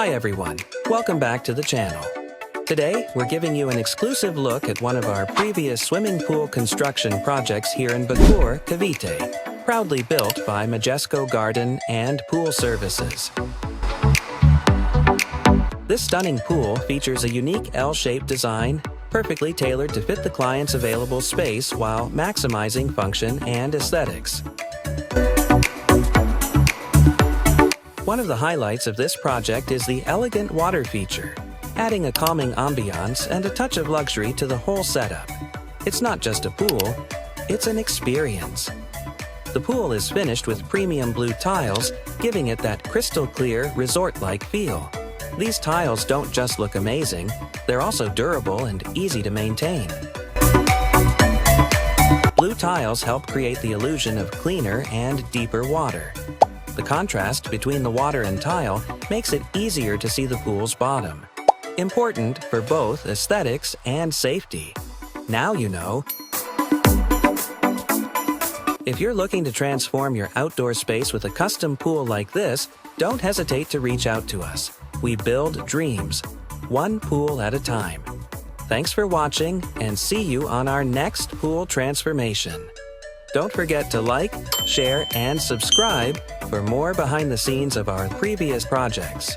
Hi everyone, welcome back to the channel. Today, we're giving you an exclusive look at one of our previous swimming pool construction projects here in Bacoor, Cavite, proudly built by Magesco Garden and Pool Services. This stunning pool features a unique L-shaped design, perfectly tailored to fit the client's available space while maximizing function and aesthetics. One of the highlights of this project is the elegant water feature, adding a calming ambiance and a touch of luxury to the whole setup. It's not just a pool, it's an experience. The pool is finished with premium blue tiles, giving it that crystal clear, resort-like feel. These tiles don't just look amazing, they're also durable and easy to maintain. Blue tiles help create the illusion of cleaner and deeper water. The contrast between the water and tile makes it easier to see the pool's bottom. Important for both aesthetics and safety. Now you know. If you're looking to transform your outdoor space with a custom pool like this, don't hesitate to reach out to us. We build dreams, one pool at a time. Thanks for watching, and see you on our next pool transformation. Don't forget to like, share, and subscribe for more behind the scenes of our previous projects.